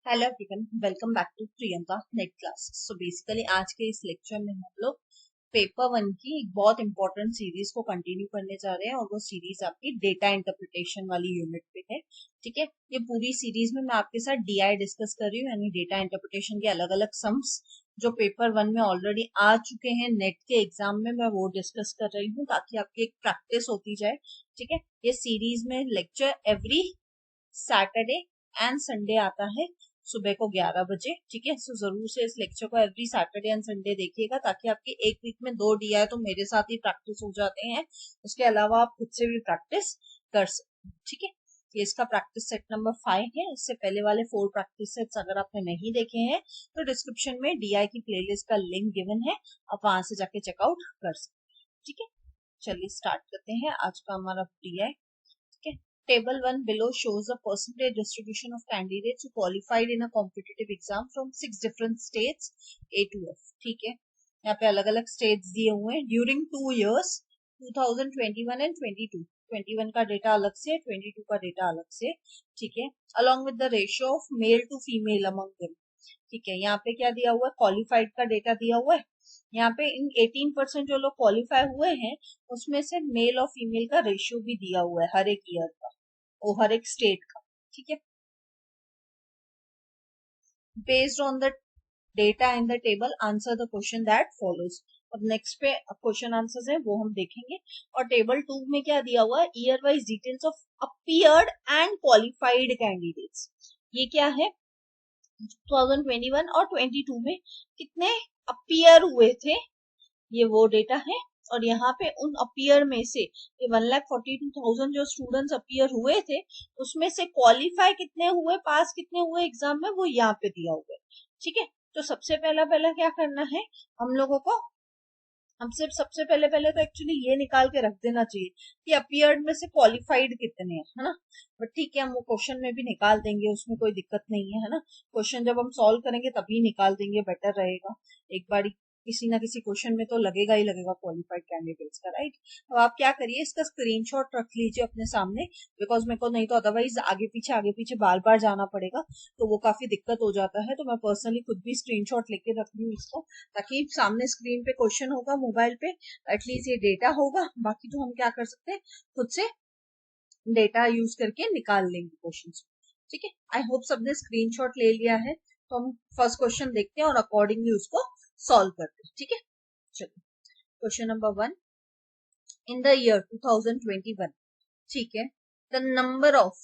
Hello everyone, welcome back to Priyanka net class. So basically आज के इस लेक्चर में हम लोग पेपर वन की एक बहुत इंपॉर्टेंट सीरीज को कंटिन्यू करने जा रहे हैं और वो सीरीज आपकी डेटा इंटरप्रिटेशन वाली यूनिट पे है। ठीक है, ये पूरी सीरीज में मैं आपके साथ डीआई डिस्कस कर रही हूँ, यानी डेटा इंटरप्रिटेशन के अलग अलग सम्स जो पेपर वन में ऑलरेडी आ चुके हैं नेट के एग्जाम में, मैं वो डिस्कस कर रही हूँ ताकि आपकी एक प्रैक्टिस होती जाए। ठीक है, ये सीरीज में lecture every Saturday and Sunday आता है सुबह को 11 बजे। ठीक है, सो जरूर से इस लेक्चर को एवरी सैटरडे एंड संडे देखिएगा ताकि आपकी एक वीक में 2 डीआई तो मेरे साथ ही प्रैक्टिस हो जाते हैं, उसके अलावा आप खुद से भी प्रैक्टिस कर सकते हैं। ठीक है, ये इसका प्रैक्टिस सेट नंबर 5 है। इससे पहले वाले 4 प्रैक्टिस सेट्स अगर आपने नहीं देखे हैं तो डिस्क्रिप्शन में डीआई की प्लेलिस्ट का लिंक गिवन है, आप वहां से जाके चेकआउट कर सकते हैं। ठीक है, चलिए स्टार्ट करते हैं आज का हमारा DI. Table 1 below shows the percentage distribution of candidates who qualified in a competitive exam from 6 different states A to F। ठीक है, यहाँ पे अलग अलग states दिए हुए हैं ड्यूरिंग 2 years 2021 एंड 22। 21 का डेटा अलग से, 22 का डेटा अलग से। ठीक है, along with the ratio of male to female among them। ठीक है, यहाँ पे क्या दिया हुआ है, क्वालिफाइड का डेटा दिया हुआ है। यहाँ पे इन 18% जो लोग क्वालिफाई हुए हैं उसमें से मेल और फीमेल का रेशियो भी दिया हुआ है हर एक ईयर का, वो हर एक स्टेट का। ठीक है, based on the data in the table answer the question that follows. अब नेक्स्ट पे क्वेश्चन आंसर्स है वो हम देखेंगे। और टेबल 2 में क्या दिया हुआ है, year wise details of appeared and qualified candidates. ये क्या है, 2021 और 22 में कितने अपीयर हुए थे, ये वो डेटा है। और यहाँ पे उन अपीयर में से ये 1,42,000 जो स्टूडेंट्स अपीयर हुए थे उसमें से क्वालिफाई कितने हुए, पास कितने हुए एग्जाम में, वो यहाँ पे दिया हुआ है। ठीक है, तो सबसे पहला पहला क्या करना है हम लोगों को, हम सिर्फ सबसे पहले पहले तो एक्चुअली ये निकाल के रख देना चाहिए कि अपीयर्ड में से क्वालिफाइड कितने हैं, है ना। बट ठीक है, हम वो क्वेश्चन में भी निकाल देंगे, उसमें कोई दिक्कत नहीं है ना। क्वेश्चन जब हम सॉल्व करेंगे तभी निकाल देंगे, बेटर रहेगा। एक बार किसी ना किसी क्वेश्चन में तो लगेगा ही लगेगा क्वालिफाइड कैंडिडेट्स का, राइट। अब आप क्या करिए, इसका स्क्रीनशॉट रख लीजिए अपने सामने, बिकॉज मेरे को नहीं तो अदरवाइज आगे पीछे बार बार जाना पड़ेगा, तो वो काफी दिक्कत हो जाता है। तो मैं पर्सनली खुद भी स्क्रीनशॉट लेके रख लूँ इसको, ताकि सामने स्क्रीन पे क्वेश्चन होगा मोबाइल पे, एटलीस्ट ये डेटा होगा, बाकी तो हम क्या कर सकते हैं खुद से डेटा यूज करके निकाल लेंगे क्वेश्चन। ठीक है, आई होप सबने स्क्रीनशॉट ले लिया है, तो हम फर्स्ट क्वेश्चन देखते हैं और अकॉर्डिंगली उसको सॉल्व करते हैं। ठीक है, चलो question number 1, in the year 2021, ठीक है, the number of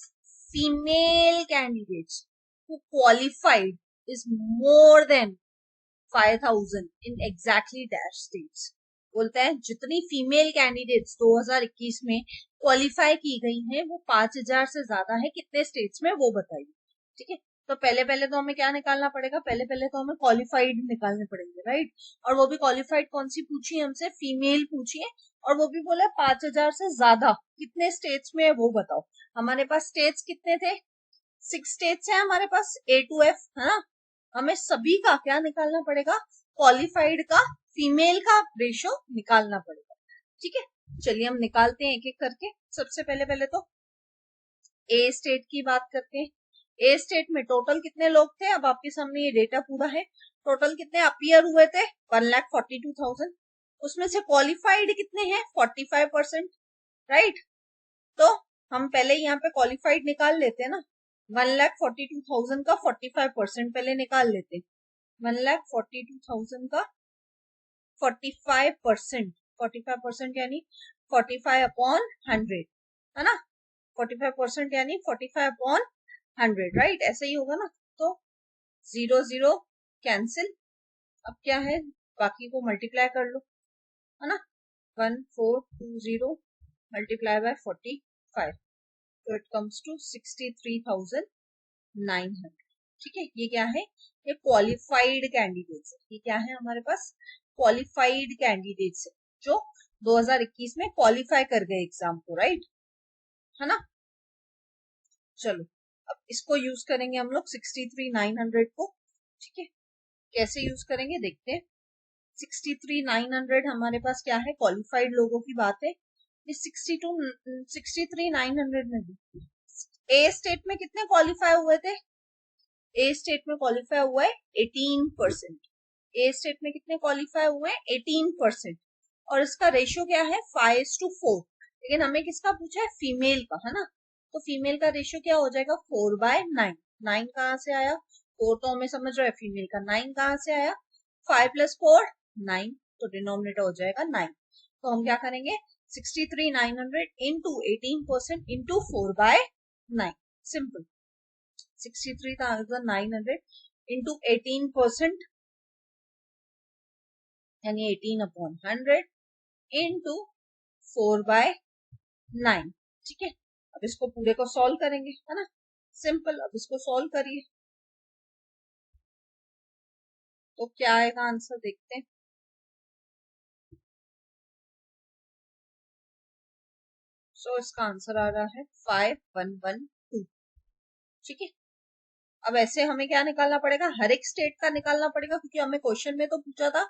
female candidates who qualified is more than 5,000 in exactly dash states। बोलता है जितनी फीमेल कैंडिडेट्स 2021 में क्वालिफाई की गई हैं वो 5,000 से ज्यादा है, कितने स्टेट्स में वो बताइए। ठीक है, तो पहले पहले तो हमें क्या निकालना पड़ेगा, पहले पहले तो हमें क्वालिफाइड निकालने पड़ेंगे, राइट। और वो भी क्वालिफाइड कौन सी पूछी है हमसे, फीमेल पूछी है, और वो भी बोला 5,000 से ज्यादा कितने स्टेट्स में है वो बताओ। हमारे पास स्टेट्स कितने थे, 6 स्टेट्स है हमारे पास A to F, है ना। हमें सभी का क्या निकालना पड़ेगा, क्वालिफाइड का फीमेल का रेशो निकालना पड़ेगा। ठीक है, चलिए हम निकालते हैं एक एक करके। सबसे पहले पहले तो ए स्टेट की बात करते हैं। ए स्टेट में टोटल कितने लोग थे, अब आपके सामने ये डेटा पूरा है। टोटल कितने अपीयर हुए थे, 1,42,000। उसमें से क्वालिफाइड कितने हैं, 45%, राइट। तो हम पहले यहाँ पे क्वालिफाइड निकाल लेते हैं ना, 1,42,000 का 45% पहले निकाल लेते हैं। 1,42,000 का 45%, 45% यानी 45/100, है ना। 45% यानी 45/100, राइट, ऐसे ही होगा ना। तो 0 0 कैंसिल। अब क्या है, बाकी को मल्टीप्लाई कर लो, है ना। 1420 मल्टीप्लाई बाय 45, तो इट कम्स टू 63,900। ठीक है, ये क्या है, ये क्वालिफाइड कैंडिडेट्स है। ये क्या है हमारे पास, क्वालिफाइड कैंडिडेट्स है जो 2021 में क्वालिफाई कर गए एग्जाम को, राइट, है ना। चलो अब इसको यूज करेंगे हम लोग 63,900 को। ठीक है, कैसे यूज करेंगे देखते हैं। 63,900 हमारे पास क्या है, क्वालिफाइड लोगों की बात है। इस 63,900 में भी ए स्टेट में कितने क्वालिफाई हुए थे, ए स्टेट में क्वालिफाई हुआ है 18%। ए स्टेट में कितने क्वालिफाई हुए हैं 18%। और इसका रेशियो क्या है 5:4। लेकिन हमें किसका पूछा है फीमेल का, है ना। तो फीमेल का रेशियो क्या हो जाएगा 4/9। 9 कहाँ से आया, 4 तो हमें समझ रहा है फीमेल का, 9 कहाँ से आया, 5 + 4 9, तो डिनोमिनेटर हो जाएगा 9। तो हम क्या करेंगे 63,900 इंटू 18% इंटू 4/9। सिंपल, 63,900 इंटू 18% यानी 18/100 इंटू 4/9। ठीक है, अब इसको पूरे को सॉल्व करेंगे, है ना। सिंपल, अब इसको सॉल्व करिए तो क्या आएगा आंसर, देखते हैं। सो इसका आंसर आ रहा है 5112। ठीक है, अब ऐसे हमें क्या निकालना पड़ेगा, हर एक स्टेट का निकालना पड़ेगा, क्योंकि हमें क्वेश्चन में तो पूछा था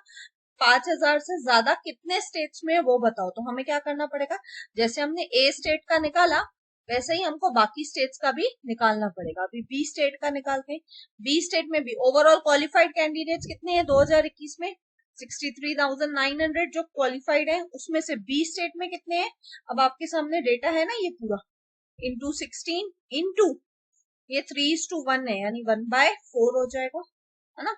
5,000 से ज्यादा कितने स्टेट्स में वो बताओ। तो हमें क्या करना पड़ेगा, जैसे हमने ए स्टेट का निकाला वैसे ही हमको बाकी स्टेट्स का भी निकालना पड़ेगा। अभी बी स्टेट का निकालते हैं। बी स्टेट में भी ओवरऑल क्वालिफाइड कैंडिडेट्स कितने हैं 2021 में 63,900 जो क्वालिफाइड है, उसमें से बी स्टेट में कितने हैं, अब आपके सामने डेटा है ना ये पूरा, इंटू 16 इंटू ये 3:1 है, यानी 1/4 हो जाएगा, है ना।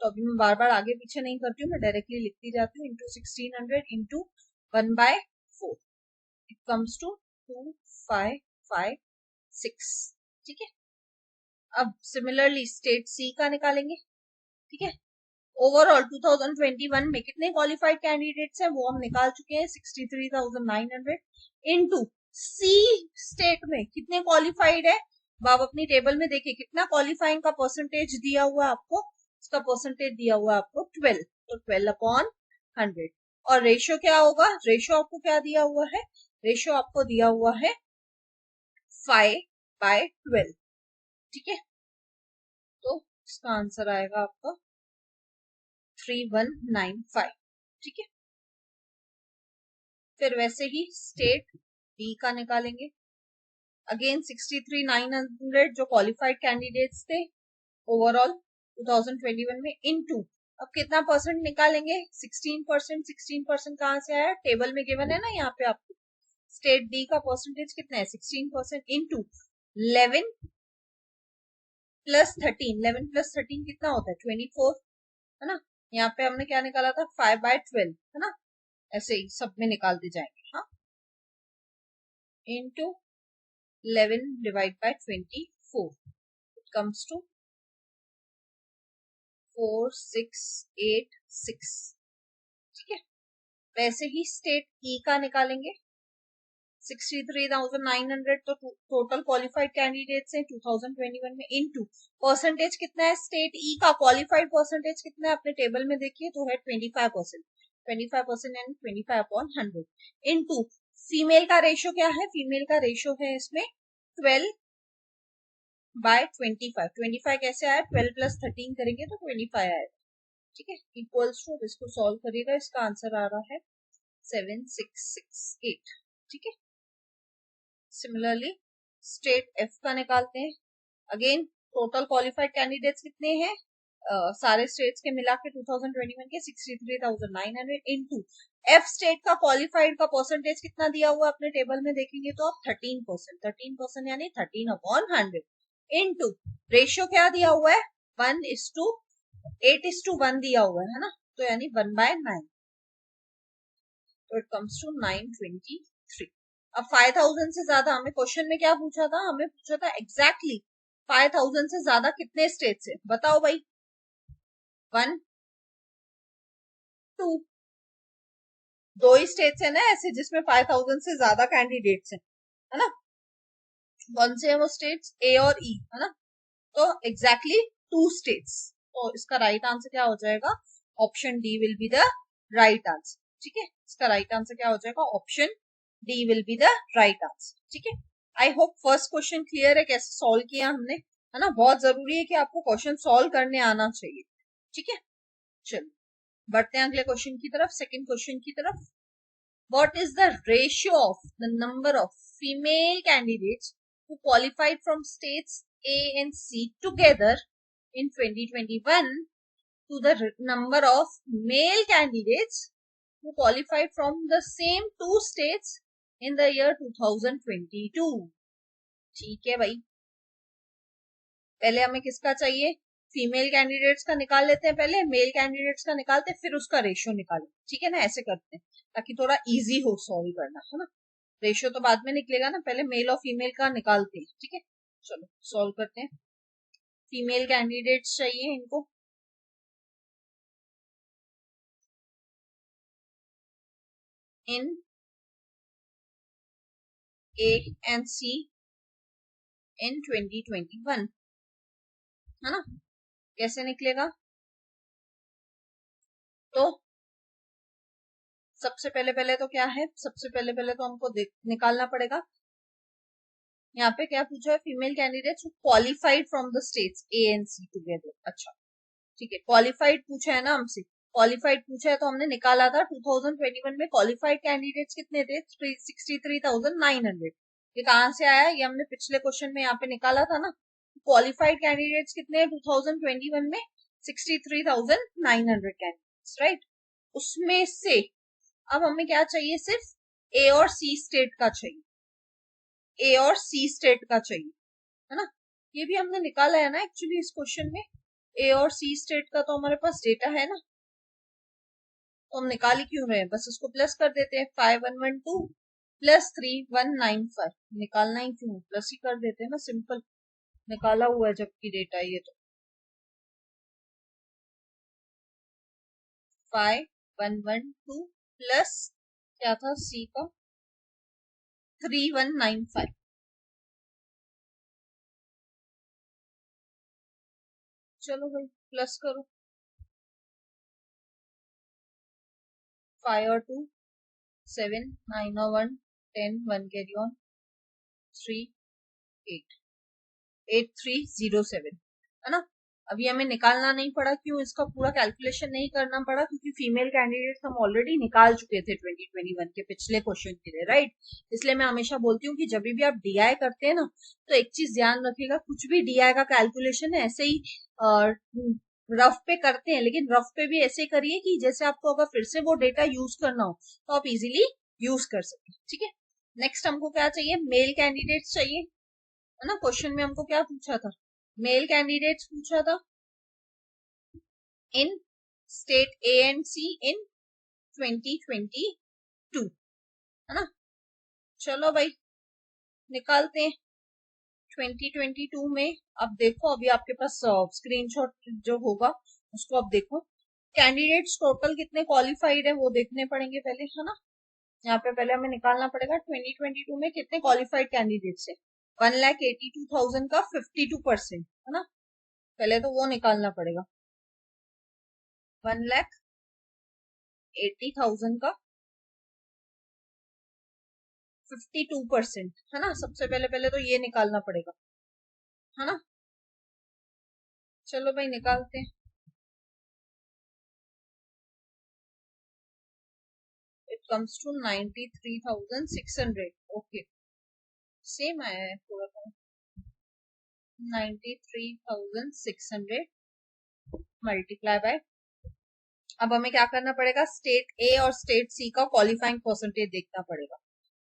तो अभी मैं बार बार आगे पीछे नहीं करती हूँ, मैं डायरेक्टली लिखती जाती हूँ, into 1600 into 1/4 it comes to 2556। ठीक है, अब सिमिलरली स्टेट सी का निकालेंगे। ठीक है, ओवरऑल 2021 में कितने क्वालिफाइड कैंडिडेट्स हैं वो हम निकाल चुके हैं 63,900 इंटू सी स्टेट में कितने क्वालिफाइड है, आप अपनी टेबल में देखिए कितना क्वालिफाइंग का परसेंटेज दिया हुआ है आपको, इसका परसेंटेज दिया हुआ है आपको 12, तो 12/100। और रेशियो क्या होगा, रेशियो आपको क्या दिया हुआ है, रेशियो आपको दिया हुआ है 5/12। ठीक है, तो इसका आंसर आएगा आपका 3195। ठीक है, फिर वैसे ही स्टेट बी का निकालेंगे। अगेन 63,900 जो क्वालिफाइड कैंडिडेट्स थे ओवरऑल 2021 में इनटू, अब कितना परसेंट निकालेंगे 16%। 16% कहाँ से आया, टेबल में गिवन है ना यहाँ पे आपको, स्टेट डी का परसेंटेज कितना है 16% इंटू 11 + 13। 11 + 13 कितना होता है 24, है ना। यहाँ पे हमने क्या निकाला था 5/12, है ना। ऐसे ही सब में निकालते जाएंगे, हाँ, into 11 divide by 24 it comes to 4686। ठीक है, वैसे ही स्टेट ई का निकालेंगे। 63,900 तो टोटल क्वालिफाइड कैंडिडेट्स हैं 2021 में इनटू परसेंटेज कितना है स्टेट ई का, क्वालिफाइड परसेंटेज कितना है अपने टेबल में देखिए तो है 25%। 25% यानी 25/100 इनटू फीमेल का रेशियो क्या है, फीमेल का रेशियो है इसमें 12/25। 25 कैसे आया, 12 + 13 करेंगे तो 25 आएगा। ठीक है, इक्वल्स टू, इसको सॉल्व करिएगा, इसका आंसर आ रहा है 7668। ठीक है, सिमिलरली स्टेट एफ का निकालते हैं। अगेन टोटल क्वालिफाइड कैंडिडेट्स कितने हैं, सारे स्टेट्स के मिला के 2021 के 63,900 इनटू एफ स्टेट का क्वालिफाइड का परसेंटेज कितना दिया हुआ अपने टेबल में देखेंगे तो आप 13%। 13% यानी 13/100 इनटू रेशियो क्या दिया हुआ है 8:1 दिया हुआ है ना, तो यानी 1/9, तो इट कम्स टू 923। अब 5,000 से ज्यादा हमें क्वेश्चन में क्या पूछा था, हमें पूछा था एग्जैक्टली 5,000 से ज्यादा कितने स्टेट से, बताओ भाई। 1 2 दो ही स्टेट्स है ना ऐसे जिसमें 5,000 से ज्यादा कैंडिडेट्स हैं, है ना। कौन से है वो स्टेट्स, ए और ई, है ना। तो एग्जैक्टली 2 स्टेट्स, तो इसका राइट आंसर क्या हो जाएगा, option D will be the right answer. ठीक है, इसका राइट आंसर क्या हो जाएगा, option D will be the right answer. ठीक है, I hope first question clear है कैसे सॉल्व किया हमने, है ना। बहुत जरूरी है कि आपको क्वेश्चन सॉल्व करने आना चाहिए। ठीक है, चलो बढ़ते हैं अगले क्वेश्चन की तरफ, सेकंड क्वेश्चन की तरफ। What is the ratio of the number of female candidates who qualified from states A and C together in 2021 to the number of male candidates who qualified from the same two states in the year 2022. ठीक है भाई, पहले हमें किसका चाहिए, female candidates का निकाल लेते हैं, पहले मेल कैंडिडेट्स का निकालते हैं, फिर उसका रेशियो निकालें, ठीक है ना, ऐसे करते हैं ताकि थोड़ा इजी हो सॉल्व करना, है ना। रेशियो तो बाद में निकलेगा ना, पहले मेल और फीमेल का निकालते हैं, ठीक है। चलो सॉल्व करते हैं। फीमेल कैंडिडेट्स चाहिए इनको, इन A and C in 2021, है ना। कैसे निकलेगा, तो सबसे पहले तो क्या है, सबसे पहले तो हमको निकालना पड़ेगा। यहाँ पे क्या पूछा है, female candidates qualified from the states A and C together. अच्छा ठीक है, क्वालिफाइड पूछा है ना हमसे, क्वालिफाइड पूछा है तो हमने निकाला था 2021 में क्वालिफाइड कैंडिडेट्स कितने थे, 63,900। ये कहाँ से आया, ये हमने पिछले क्वेश्चन में यहाँ पे निकाला था ना। क्वालिफाइड कैंडिडेट्स कितने हैं 2021 में, 63,900 कैंडिडेट्स, राइट। उसमें से अब हमें क्या चाहिए, सिर्फ ए और सी स्टेट का चाहिए, ए और सी स्टेट का चाहिए, है ना। ये भी हमने निकाला है ना एक्चुअली इस क्वेश्चन में, ए और सी स्टेट का तो हमारे पास डेटा है ना, तो हम निकाल ही क्यों रहे हैं, बस उसको प्लस कर देते हैं, 5112 प्लस 3195, निकालना ही क्यों, प्लस ही कर देते हैं ना, सिंपल, निकाला हुआ है जबकि डेटा ये तो। 5112 प्लस क्या था सी का, 3195। चलो भाई प्लस करो, 5 और 2 7, 9 और 1 10, 1 कैरी ऑन, 3 8, 8307, है ना। अभी हमें निकालना नहीं पड़ा, क्यों, इसका पूरा कैलकुलेशन नहीं करना पड़ा क्योंकि फीमेल कैंडिडेट्स हम ऑलरेडी निकाल चुके थे 2021 के पिछले क्वेश्चन के लिए, राइट। इसलिए मैं हमेशा बोलती हूँ कि जब भी आप डीआई करते हैं ना, तो एक चीज ध्यान रखिएगा, कुछ भी डीआई का कैलकुलेशन है ऐसे ही रफ पे करते हैं, लेकिन रफ पे भी ऐसे करिए कि जैसे आपको अगर फिर से वो डेटा यूज करना हो तो आप इजिली यूज कर सके, ठीक है। नेक्स्ट हमको क्या चाहिए, मेल कैंडिडेट्स चाहिए, है ना। क्वेश्चन में हमको क्या पूछा था, मेल कैंडिडेट्स पूछा था इन स्टेट ए एंड सी इन 2022, है ना। चलो भाई निकालते हैं 2022 में। अब देखो, अभी आपके पास स्क्रीनशॉट जो होगा उसको अब देखो, कैंडिडेट्स टोटल कितने क्वालिफाइड है वो देखने पड़ेंगे पहले, है ना। यहाँ पे पहले हमें निकालना पड़ेगा 2022 में कितने क्वालिफाइड कैंडिडेट्स है, 1,82,000 का 52%, है ना। पहले तो वो निकालना पड़ेगा, 1,80,000 का 52%, है ना। सबसे पहले तो ये निकालना पड़ेगा, है ना। चलो भाई निकालते हैं, it comes to 93,600, okay, same आया है थोड़ा सा, 93,600 मल्टीप्लाई बाय, अब हमें क्या करना पड़ेगा, स्टेट ए और स्टेट सी का क्वालिफाइंग परसेंटेज देखना पड़ेगा,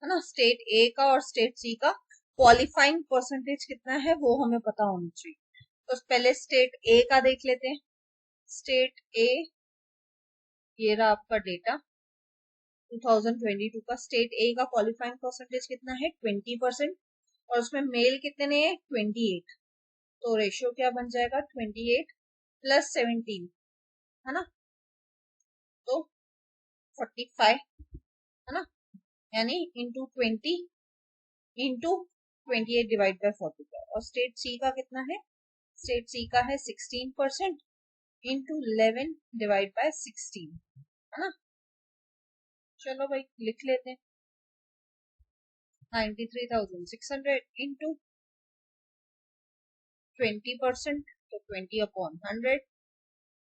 है ना। स्टेट ए का और स्टेट सी का क्वालिफाइंग परसेंटेज कितना है वो हमें पता होना चाहिए। तो पहले स्टेट ए का देख लेते हैं, स्टेट ए, ये रहा आपका डेटा 2022 का, स्टेट ए का क्वालिफाइंग परसेंटेज कितना है 20%, और उसमें मेल कितने हैं 28, तो रेशियो क्या बन जाएगा 28 प्लस 17, है ना, तो 45, है ना, यानी इंटू 20 इंटू 28 डिवाइड बाय 45, और स्टेट सी का कितना है, स्टेट सी का है 16% इंटू 11 डिवाइड बाय 16, है ना। चलो भाई लिख लेते हैं, 93,600 इंटू 20%, तो 20 अपॉन 100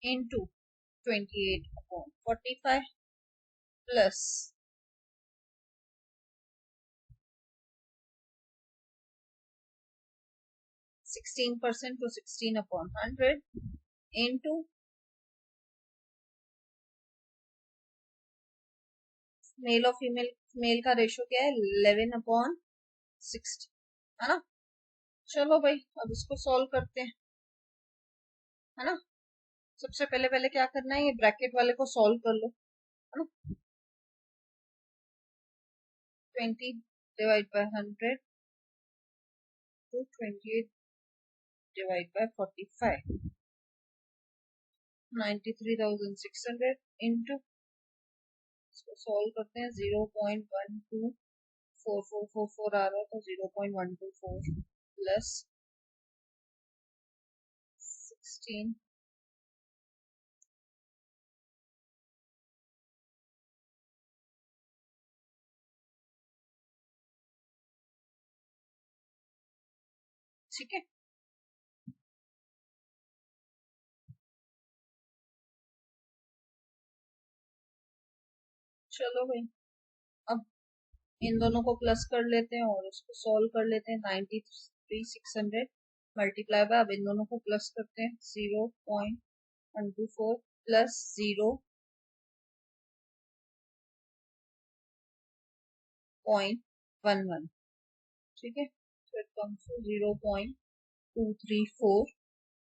इंटू 28 अपॉन 45 प्लस 16% तो 16/100 into मेल और फीमेल, मेल का रेशो क्या है 11/60, है ना। चलो भाई अब इसको सॉल्व करते हैं, है ना। सबसे पहले पहले क्या करना है, ये ब्रैकेट वाले को सॉल्व कर लो, है ना। 20 divide by 100 to 28 divide by 45, 93,600 into, इसको सॉल्व करते हैं, 0.124444 आ रहा है तो 0.124 प्लस 16 ठीक है। चलो भाई अब इन दोनों को प्लस कर लेते हैं और उसको सॉल्व कर लेते हैं, 93,600 मल्टीप्लाई बाय, अब इन दोनों को प्लस करते हैं, 0.124 प्लस 0.11, ठीक है। तो it comes to 0.234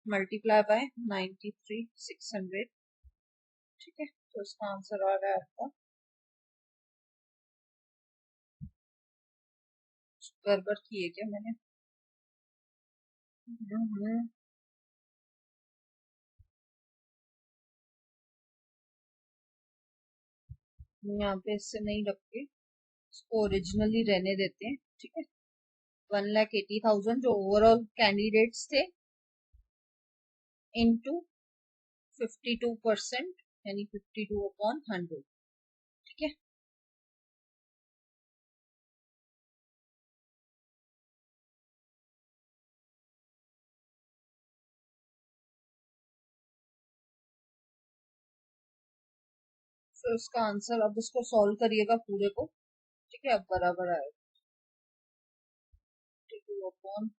multiply by 93,600, ठीक है। तो इसका आंसर आ रहा है आपका, गड़बड़ की है क्या मैंने, यहाँ पे इससे नहीं रख के इसको ओरिजिनली रहने देते हैं, ठीक है। 1,80,000 जो ओवरऑल कैंडिडेट्स थे इनटू 52% यानी 52/100, ठीक है। तो इसका आंसर, अब इसको सॉल्व करिएगा पूरे को, ठीक है। अब बराबर आएगा 52/100।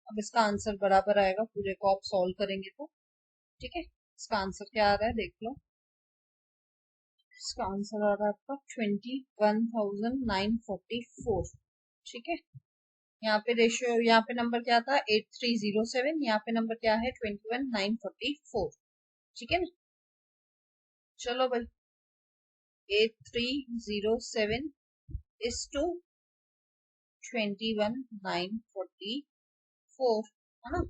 अब इसका आंसर बराबर आएगा, पूरे को आप सॉल्व करेंगे तो, ठीक है। इसका आंसर क्या आ रहा है देख लो, इसका आंसर आ रहा है आपका 21,944, ठीक है। यहाँ पे रेशियो, यहाँ पे नंबर क्या था 8307, यहाँ पे नंबर क्या है 21,944, ठीक है ना। चलो भाई 8307 is to 21,944, है ना।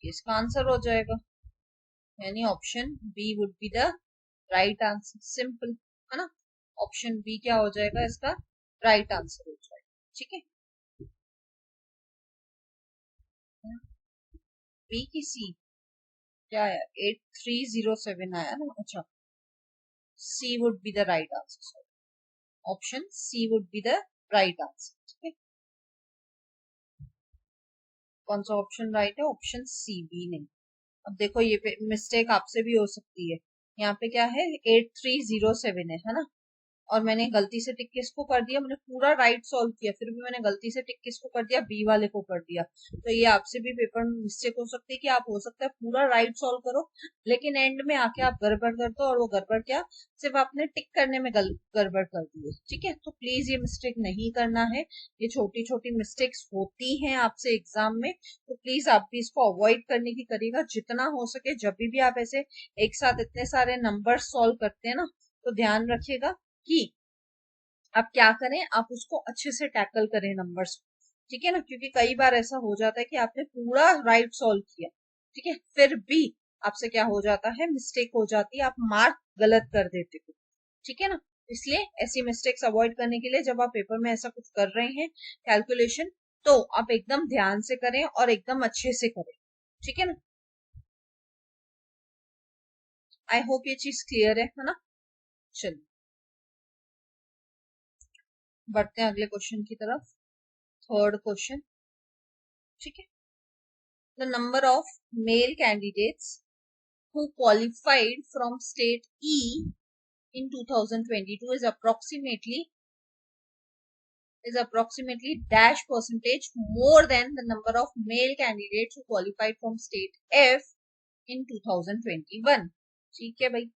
इसका आंसर हो जाएगा, यानी option B would be the right answer, simple, है ना। ऑप्शन बी क्या हो जाएगा, इसका राइट आंसर हो जाएगा, ठीक है। बी की सी क्या आया 8307 आया ना, अच्छा C would be the right answer, option C would be the right answer, ठीक है। कौन सा ऑप्शन राइट है, ऑप्शन सी, बी नहीं। अब देखो ये मिस्टेक आपसे भी हो सकती है, यहाँ पे क्या है 8307 है ना, और मैंने गलती से टिक किसको कर दिया, मैंने पूरा राइट सॉल्व किया, फिर भी मैंने गलती से टिक किसको कर दिया, बी वाले को कर दिया। तो ये आपसे भी पेपर में मिस्टेक हो सकती है कि आप हो सकता है पूरा राइट सॉल्व करो, लेकिन एंड में आके आप गड़बड़ कर दो, और वो गड़बड़ क्या, सिर्फ आपने टिक करने में गड़बड़ कर दी है, ठीक है। तो प्लीज ये मिस्टेक नहीं करना है, ये छोटी छोटी मिस्टेक्स होती हैं आपसे एग्जाम में, तो प्लीज आप भी इसको अवॉइड करने की करिएगा जितना हो सके। जब भी आप ऐसे एक साथ इतने सारे नंबर सॉल्व करते हैं ना, तो ध्यान रखिएगा कि आप क्या करें, आप उसको अच्छे से टैकल करें नंबर्स, ठीक है ना। क्योंकि कई बार ऐसा हो जाता है कि आपने पूरा राइट सॉल्व किया, ठीक है, फिर भी आपसे क्या हो जाता है, मिस्टेक हो जाती है, आप मार्क गलत कर देते हो, ठीक है ना। इसलिए ऐसी मिस्टेक्स अवॉइड करने के लिए जब आप पेपर में ऐसा कुछ कर रहे हैं कैलकुलेशन, तो आप एकदम ध्यान से करें और एकदम अच्छे से करें, ठीक है ना। आई होप ये चीज क्लियर है ना। चलिए बढ़ते हैं अगले क्वेश्चन की तरफ। थर्ड क्वेश्चन, ठीक है। The number of male candidates who qualified from state E in 2022 is approximately dash percentage more than the number of male candidates who qualified from state F in 2021. ठीक है भाई,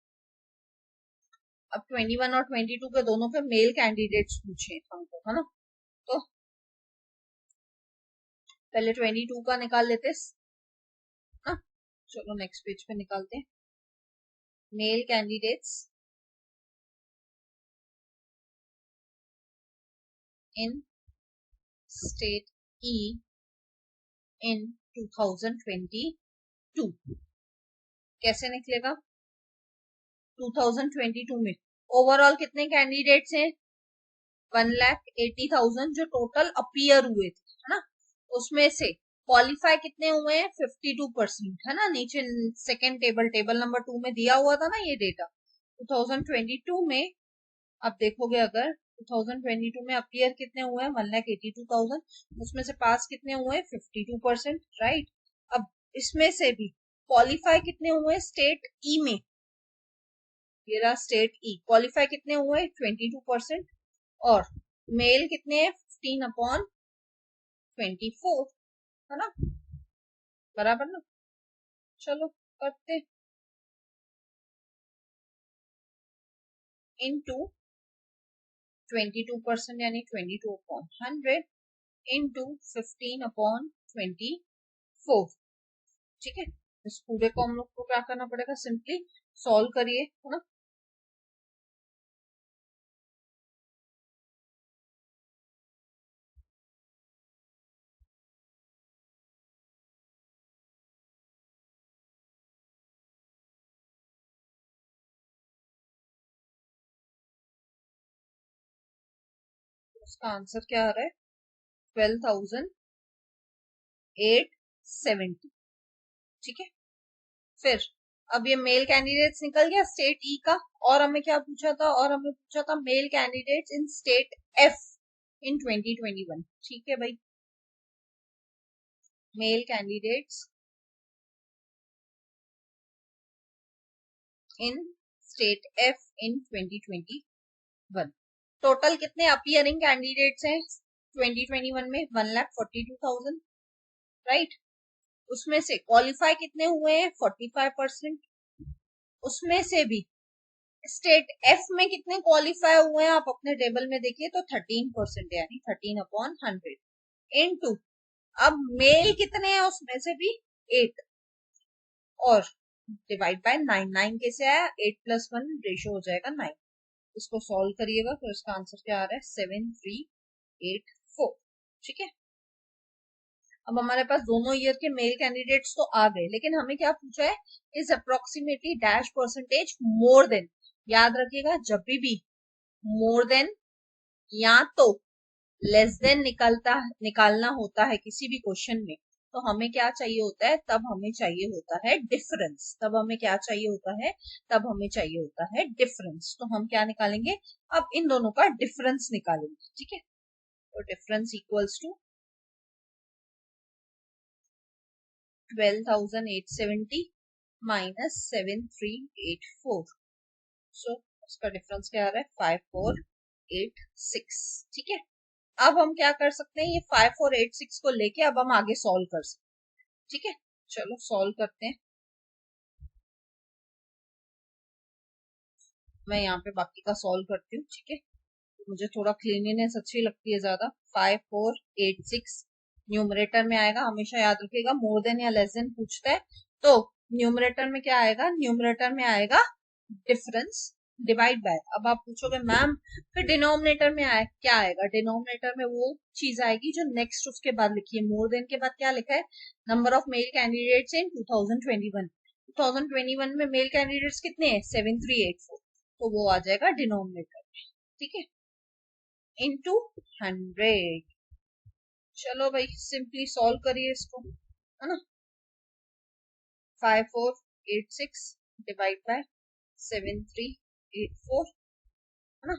अब 21 और 22 के दोनों के मेल कैंडिडेट्स पूछे हमको, है ना। तो पहले 22 का निकाल लेते ना, चलो नेक्स्ट पेज पे निकालते हैं। मेल कैंडिडेट्स इन स्टेट ई इन 2022 कैसे निकलेगा। 2022 में ओवरऑल कितने कैंडिडेट्स हैं, 1,80,000 जो टोटल अपीयर हुए थे, है ना। उसमें से क्वालिफाई कितने हुए हैं, 52%, है ना। नीचे सेकेंड टेबल नंबर 2 में दिया हुआ था ना ये डेटा। 2022 में अब देखोगे, अगर 2022 में अपीयर कितने हुए हैं, 1,82,000, उसमें से पास कितने हुए हैं, 52%, राइट। अब इसमें से भी क्वालिफाई कितने हुए स्टेट ई में, ये रहा स्टेट ई, क्वालिफाई कितने हुए 22%, और मेल कितने हैं 15/24, है ना, बराबर ना। चलो करते, इनटू 22% यानी 22/100 इनटू 15/24, ठीक है। इस पूरे को हम लोग को क्या करना पड़ेगा, सिंपली सॉल्व करिए, है ना। उसका आंसर क्या आ रहा है, 12,870, ठीक है। फिर अब ये मेल कैंडिडेट्स निकल गया स्टेट ई का, और हमें क्या पूछा था, और हमें पूछा था male candidates in state F in 2021, ठीक है भाई। Male candidates in state F in 2021, total कितने अपीयरिंग कैंडिडेट्स हैं 2021 में, 1,42,000, राइट। उसमें से क्वालिफाई कितने हुए हैं 45%, उसमें से भी स्टेट एफ में कितने क्वालिफाई हुए हैं आप अपने टेबल में देखिए तो 13%, यानी 13/100 इनटू, अब मेल कितने हैं उसमें से भी 8, और डिवाइड बाय 9, 9 कैसे आया, 8+1 रेशियो हो जाएगा 9। इसको सॉल्व करिएगा तो इसका आंसर क्या आ रहा है, 7384, ठीक है। अब हमारे पास दोनों ईयर के मेल कैंडिडेट्स तो आ गए, लेकिन हमें क्या पूछा है, is approximately dash percentage more than, याद रखिएगा जब भी मोर देन या तो लेस देन निकालना होता है किसी भी क्वेश्चन में, तो हमें क्या चाहिए होता है, तब हमें चाहिए होता है डिफरेंस, तब हमें क्या चाहिए होता है, तब हमें चाहिए होता है डिफरेंस। तो हम क्या निकालेंगे, अब इन दोनों का डिफरेंस निकालेंगे, ठीक है। तो डिफरेंस इक्वल्स टू 12,870 माइनस 7384, सो उसका डिफरेंस क्या आ रहा है, 5486, ठीक है। अब हम क्या कर सकते हैं, ये 5486 को लेके अब हम आगे सॉल्व कर सकते हैं, ठीक है। चलो सॉल्व करते हैं, मैं यहाँ पे बाकी का सॉल्व करती हूँ, ठीक है। मुझे थोड़ा क्लीनिनेस अच्छी लगती है ज्यादा। 5486 न्यूमरेटर में आएगा, हमेशा याद रखिएगा मोर देन या लेस देन पूछता है तो न्यूमरेटर में क्या आएगा, न्यूमरेटर में आएगा डिफरेंस डिवाइड बाय। अब आप पूछोगे मैम फिर डिनोमिनेटर में आए क्या आएगा, डिनोमिनेटर में वो चीज आएगी जो नेक्स्ट उसके बाद लिखी है, मोर देन के बाद क्या लिखा है, नंबर ऑफ मेल कैंडिडेट्स इन 2021, 2021 में मेल कैंडिडेट्स कितने हैं 7384, तो वो आ जाएगा डिनोमिनेटर में, ठीक है, इनटू 100। चलो भाई सिंपली सॉल्व करिए इसको, है ना। 5486 डिवाइड बाय 7384, है ना।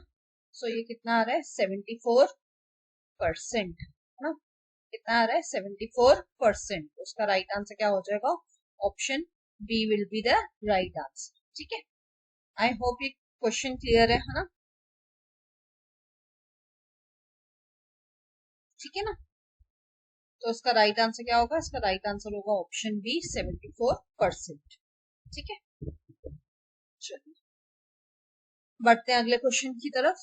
सो ये कितना आ रहा है 74%, है ना। कितना आ रहा है 74%। उसका राइट आंसर क्या हो जाएगा, option B will be the right answer. ठीक है, आई होप ये क्वेश्चन क्लियर है ना। ठीक है ना, तो इसका राइट आंसर क्या होगा, इसका राइट आंसर होगा ऑप्शन बी 74%। ठीक है, चलिए बढ़ते हैं अगले क्वेश्चन की तरफ।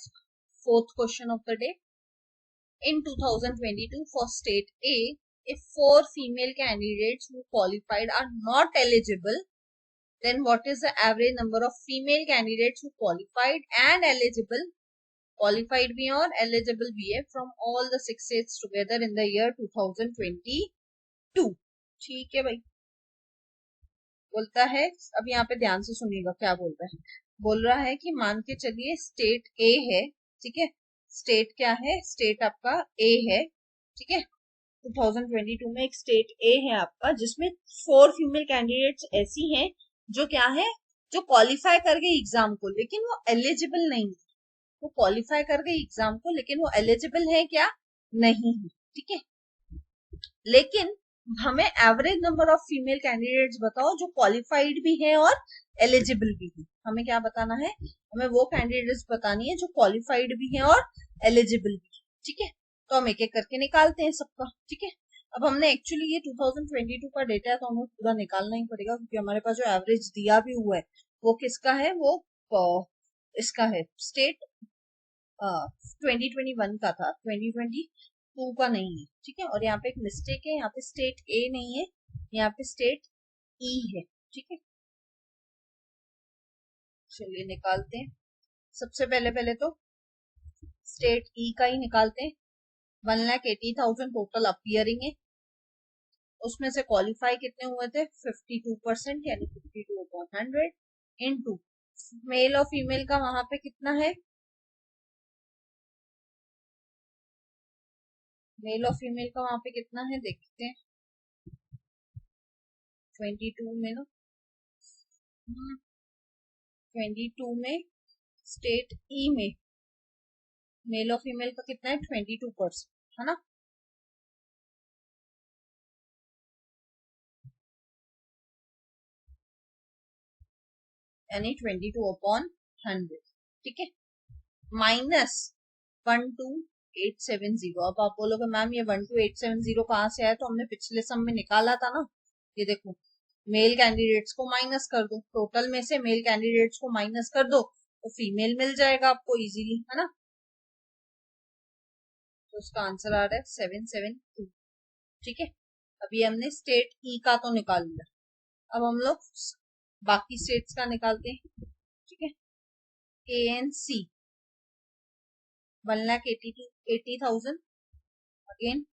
Fourth question of the day, in 2022 for state A, if 4 female candidates who qualified are not eligible, then what is the average number of female candidates who qualified and eligible, qualified भी और eligible भी है, from all the 6 states together in the year 2022। ठीक है भाई, बोलता है, अब यहाँ पे ध्यान से सुनिएगा क्या बोल रहा है। बोल रहा है कि मान के चलिए स्टेट ए है, ठीक है, स्टेट क्या है, स्टेट आपका ए है, ठीक है, 2022 में एक स्टेट ए है आपका, जिसमें 4 फीमेल कैंडिडेट्स ऐसी हैं जो क्या है, जो क्वालिफाई कर गए एग्जाम को लेकिन वो एलिजिबल नहीं है। वो क्वालिफाई कर गए एग्जाम को लेकिन वो एलिजिबल है क्या, नहीं है। ठीक है, लेकिन हमें average number of female candidates बताओ जो क्वालिफाइड भी है और एलिजिबल भी है। हमें क्या बताना है, हमें वो कैंडिडेट्स बतानी है जो क्वालिफाइड भी है और एलिजिबल भी है। ठीक है, तो हम एक एक करके निकालते हैं सबका। ठीक है, अब हमने एक्चुअली ये 2022 का डेटा है तो हमें पूरा निकालना ही पड़ेगा, क्योंकि हमारे पास जो एवरेज दिया भी हुआ है वो किसका है, वो इसका है, स्टेट 2021 का था, 2022 का नहीं है। ठीक है, और यहाँ पे एक मिस्टेक है, यहाँ पे स्टेट ए नहीं है, यहाँ पे स्टेट ई है। ठीक है, चलिए निकालते हैं। सबसे पहले पहले तो स्टेट ई का ही निकालते हैं। 1,80,000 टोटल अपियरिंग है, उसमें से क्वालिफाई कितने हुए थे, 52%, यानी 52/100 इनटू मेल और फीमेल का वहां पे कितना है, मेल और फीमेल का वहां पे कितना है देखते हैं। 22 में ना, 22 में स्टेट ई में मेल और फीमेल का कितना है, 22%, है ना। यानी 22/100। ठीक है, माइनस 12,870। अब आप बोलोगे मैम ये 12,870 कहाँ से आया, तो हमने पिछले सम में निकाला था ना। ये देखो, मेल कैंडिडेट्स को माइनस कर दो, टोटल में से मेल कैंडिडेट्स को माइनस कर दो तो फीमेल मिल जाएगा आपको इजीली, है ना। तो उसका आंसर आ रहा है 772। ठीक है, अभी हमने स्टेट ई का तो निकाल लिया, अब हम लोग बाकी स्टेट्स का निकालते हैं। ठीक है, ए एन सी 1,80,000, अगेन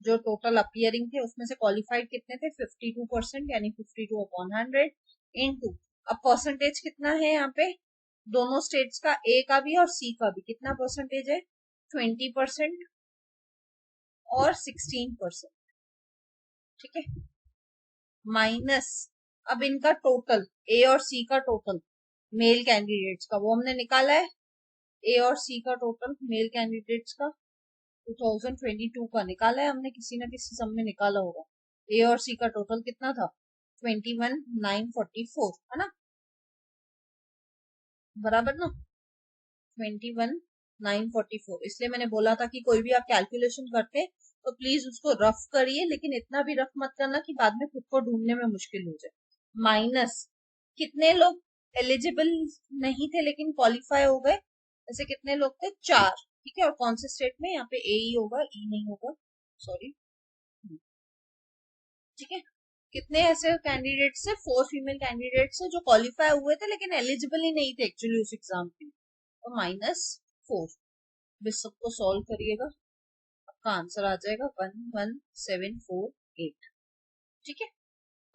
जो टोटल अपियरिंग थे उसमें से क्वालिफाइड कितने थे, 52%, यानी 52/100 इनटू, अब परसेंटेज कितना है यहाँ पे, दोनों स्टेट्स का, ए का भी और सी का भी, कितना परसेंटेज है, 20% और 16%। ठीक है, माइनस, अब इनका टोटल, ए और सी का टोटल मेल कैंडिडेट्स का वो हमने निकाला है, ए और सी का टोटल मेल कैंडिडेट्स का 2022 का निकाला है हमने, किसी ना किसी सम में निकाला होगा। ए और सी का टोटल कितना था, 21,944, है ना, बराबर ना, 21,944। इसलिए मैंने बोला था कि कोई भी आप कैलकुलेशन करते तो प्लीज उसको रफ करिए, लेकिन इतना भी रफ मत करना कि बाद में खुद को ढूंढने में मुश्किल हो जाए। माइनस, कितने लोग एलिजिबल नहीं थे लेकिन क्वालिफाई हो गए, ऐसे कितने लोग थे, 4। ठीक है, और कौन से स्टेट में, यहाँ पे ए ही होगा, ई नहीं होगा, सॉरी। ठीक है, कितने ऐसे कैंडिडेट से, 4 फीमेल कैंडिडेट से जो क्वालिफाई हुए थे लेकिन एलिजिबल ही नहीं थे एक्चुअली उस एग्जाम के लिए, तो -4। इस सबको सॉल्व करिएगा, आपका आंसर आ जाएगा 11,748। ठीक है,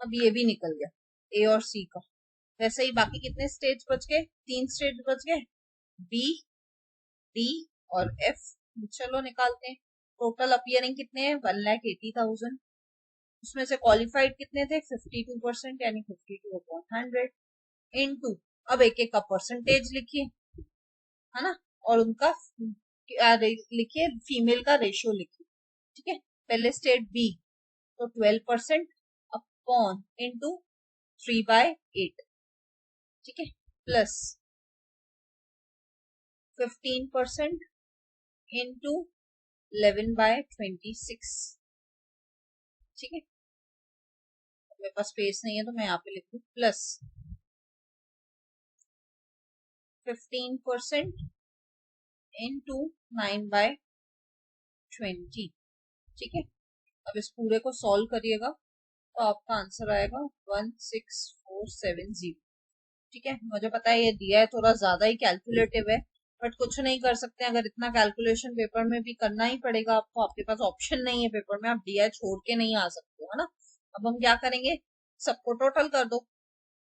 अब ये भी निकल गया ए और सी का। वैसे ही बाकी कितने स्टेज बच गए, 3 स्टेज बच गए, बी, डी और एफ। चलो निकालते हैं। टोटल अपियरिंग कितने हैं, 1,80,000, उसमें से क्वालिफाइड कितने थे, 52%, यानी 52/100 इनटू, अब एक एक का परसेंटेज लिखिए, है ना, और उनका लिखिए, फीमेल का रेशियो लिखिए। ठीक है, पहले स्टेट बी, तो 12% अपॉन इंटू 3/8, ठीक है, प्लस 15% इंटू 11/26, ठीक है। मेरे पास स्पेस नहीं है तो मैं यहाँ पे लिख दूं, प्लस 15% इंटू 9/20, ठीक है। अब इस पूरे को सॉल्व करिएगा तो आपका आंसर आएगा 16470, ठीक है। मुझे पता है ये दिया है थोड़ा ज्यादा ही कैलकुलेटिव है, बट कुछ नहीं कर सकते, अगर इतना कैलकुलेशन पेपर में भी करना ही पड़ेगा आपको, आपके पास ऑप्शन नहीं है पेपर में, आप दिया छोड़ के नहीं आ सकते हो, है ना। अब हम क्या करेंगे, सबको टोटल कर दो,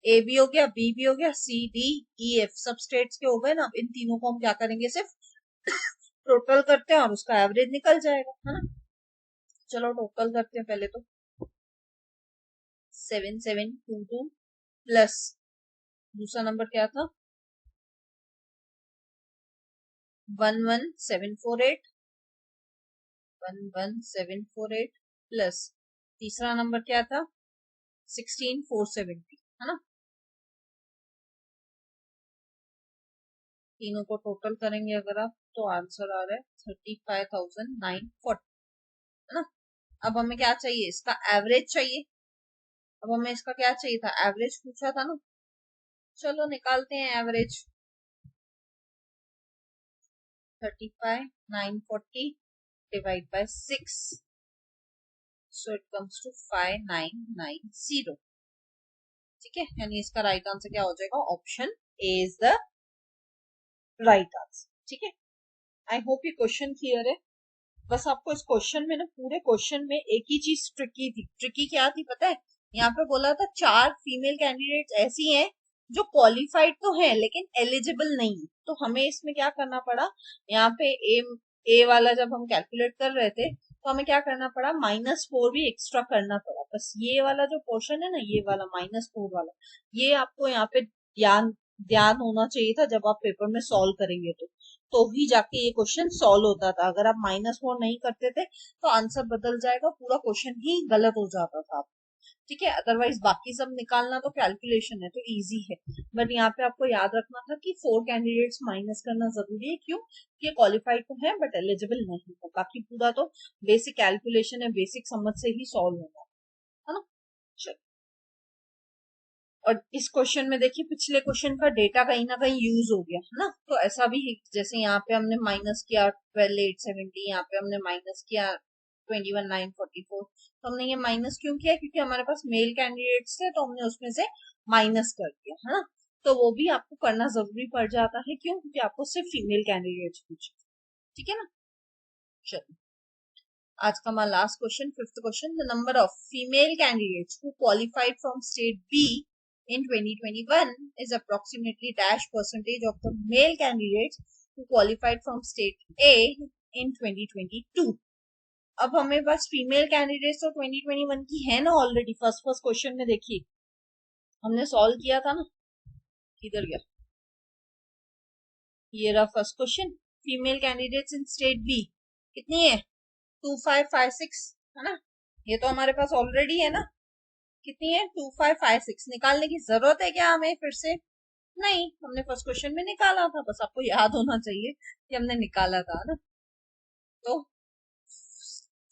ए भी हो गया, बी भी हो गया, सी डी ई एफ सब स्टेट्स के हो गए ना। इन तीनों को हम क्या करेंगे, सिर्फ टोटल करते हैं और उसका एवरेज निकल जाएगा, है ना। चलो टोटल करते हैं पहले तो, 7722 प्लस दूसरा नंबर क्या था 11748, 11748 प्लस तीसरा नंबर क्या था 16470, है ना। तीनों को टोटल करेंगे अगर आप तो आंसर आ रहा है 35,940, है ना। अब हमें क्या चाहिए, इसका एवरेज चाहिए। अब हमें इसका क्या चाहिए था, एवरेज पूछा था ना, चलो निकालते हैं average. 35,940 divide by 6, so it comes to 5990, ठीक है। यानी इसका राइट आंसर क्या हो जाएगा, option A is the right answer, ठीक है। आई होप ये क्वेश्चन क्लियर है। बस आपको इस क्वेश्चन में ना, पूरे क्वेश्चन में एक ही चीज ट्रिकी थी। ट्रिकी क्या थी पता है, यहाँ पे बोला था 4 फीमेल कैंडिडेट्स ऐसी हैं जो क्वालिफाइड तो है लेकिन एलिजिबल नहीं है। तो हमें इसमें क्या करना पड़ा, यहाँ पे ए वाला जब हम कैलकुलेट कर रहे थे तो हमें क्या करना पड़ा, -4 भी एक्स्ट्रा करना पड़ा। बस ये वाला जो पोर्शन है ना, ये वाला -4 वाला, ये आपको यहाँ पे ध्यान ध्यान होना चाहिए था जब आप पेपर में सॉल्व करेंगे तो ही जाके ये क्वेश्चन सॉल्व होता था। अगर आप -4 नहीं करते थे तो आंसर बदल जाएगा, पूरा क्वेश्चन ही गलत हो जाता था, ठीक है। अदरवाइज बाकी सब निकालना तो कैलकुलेशन है तो इजी है, बट यहाँ पे आपको याद रखना था कि 4 कैंडिडेट्स माइनस करना जरूरी है। क्यों, ये क्वालिफाइड तो है बट एलिजिबल नहीं है। बाकी पूरा तो बेसिक कैलकुलेशन है, बेसिक समझ से ही सॉल्व होगा, है ना। चलो, और इस क्वेश्चन में देखिए पिछले क्वेश्चन का डेटा कहीं ना कहीं यूज हो गया है ना। तो ऐसा भी है, जैसे यहाँ पे हमने माइनस किया 12,870, यहाँ पे हमने माइनस किया 21,944। तो हमने ये माइनस क्यों किया, क्योंकि हमारे पास मेल कैंडिडेट्स थे तो हमने उसमें से माइनस कर दिया, है ना। तो वो भी आपको करना जरूरी पड़ जाता है, क्यों, क्योंकि आपको सिर्फ फीमेल कैंडिडेट्स पूछे, ठीक है ना। चलो, आज का हमारा last question, 5th question, the number of female candidates who qualified from state B in 2021 is approximately dash percentage of the male candidates who qualified from state A in 2022. अब हमें बस फीमेल कैंडिडेट्स तो 2021 की है ना already. First question में देखिए हमने सॉल्व किया था ना, किधर गया, ये रहा first question, female candidates in state B कितनी है 2556, है ना। ये तो हमारे पास ऑलरेडी है ना, कितनी है 2556। निकालने की जरूरत है क्या हमें फिर से, नहीं, हमने फर्स्ट क्वेश्चन में निकाला था, बस आपको याद होना चाहिए कि हमने निकाला था ना। तो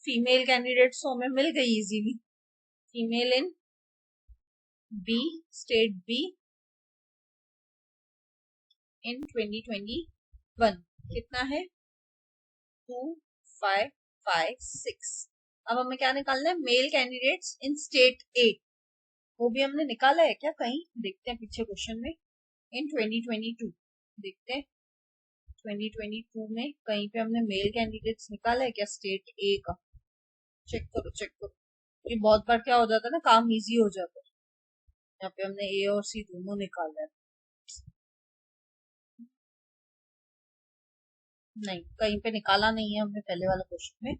फीमेल कैंडिडेट्स तो हमें मिल गई easily, female in B, state B in 2021 कितना है 2556। अब हमें क्या निकालना है, male candidates in state A, वो भी हमने निकाला है क्या कहीं, देखते हैं पीछे क्वेश्चन में, इन 2022 देखते हैं 2022 में कहीं पे हमने मेल कैंडिडेट्स निकाला है क्या स्टेट ए का, चेक करो चेक करो। ये बहुत बार क्या हो जाता है ना, काम इजी हो जाता है। यहाँ पे हमने ए और सी दोनों निकाला है, नहीं कहीं पे निकाला नहीं है हमने पहले वाला क्वेश्चन में।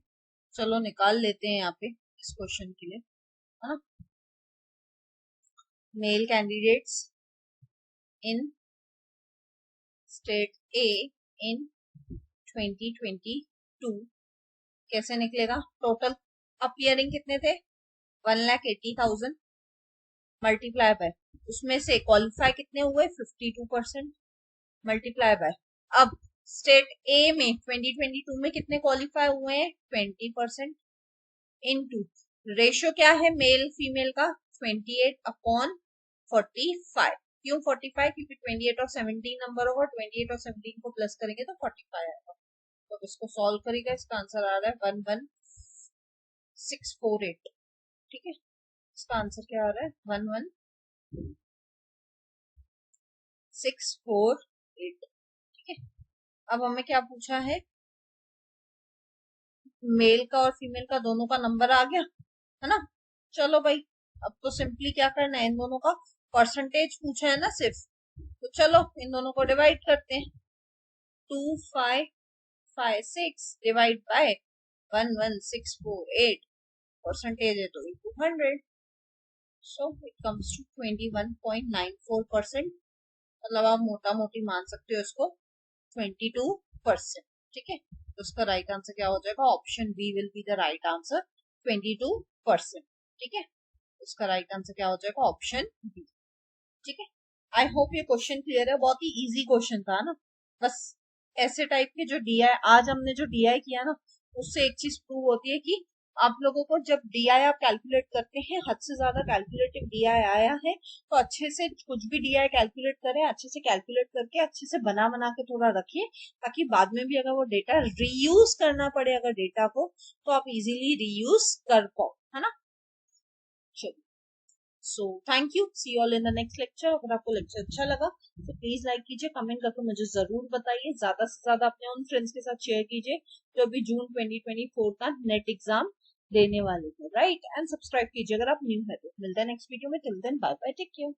चलो निकाल लेते हैं यहाँ पे इस क्वेश्चन के लिए, है ना। मेल कैंडिडेट्स इन स्टेट ए इन 2022 कैसे निकलेगा, टोटल अपियरिंग कितने थे 1,80,000 मल्टीप्लाई बाय उसमें से क्वालिफाई कितने हुए 52% मल्टीप्लाई बाय अब स्टेट ए में 2022 में कितने क्वालिफाई हुए हैं 20% इनटू रेशियो क्या है मेल फीमेल का 28/45 क्यों 45 क्योंकि 28 और 17 नंबर होगा 28 और 17 को प्लस करेंगे तो 45 आएगा तो इसको सॉल्व करेगा इसका आंसर आ रहा है 11648 ठीक है इसका आंसर क्या आ रहा है 11648 ठीक है अब हमें क्या पूछा है मेल का और फीमेल का दोनों का नंबर आ गया है ना चलो भाई अब तो सिंपली क्या करना है इन दोनों का परसेंटेज पूछा है ना सिर्फ तो चलो इन दोनों को डिवाइड करते हैं 2556 डिवाइड बाय 11648 परसेंटेज है तो 200 सो इट कम्स टू 21.94% मतलब आप मोटा मोटी मान सकते हो इसको 22% ठीक है तो उसका राइट आंसर क्या हो जाएगा option B will be the right answer 22% ठीक है उसका राइट आंसर क्या हो जाएगा ऑप्शन बी ठीक है आई होप ये क्वेश्चन क्लियर है बहुत ही इजी क्वेश्चन था ना बस ऐसे टाइप के जो डीआई आज हमने जो डीआई किया ना उससे एक चीज प्रूव होती है कि आप लोगों को जब डीआई आप कैलकुलेट करते हैं हद से ज्यादा कैलकुलेटिव डीआई आया है तो अच्छे से कुछ भी डीआई कैलकुलेट करें अच्छे से कैलकुलेट करके अच्छे से बना बना के थोड़ा रखिए ताकि बाद में भी अगर वो डेटा रीयूज करना पड़े अगर डेटा को तो आप इजीली रीयूज कर पाओ है ना चलिए so thank you see all in the next lecture अगर आपको लेक्चर अच्छा लगा तो प्लीज लाइक कीजिए कमेंट करके मुझे जरूर बताइए ज्यादा से ज्यादा अपने उन फ्रेंड्स के साथ शेयर कीजिए जो अभी जून 2024 का नेट एग्जाम देने वाले थे राइट एंड सब्सक्राइब कीजिए अगर आप न्यू है तो मिलते हैं नेक्स्ट वीडियो में till then bye bye take care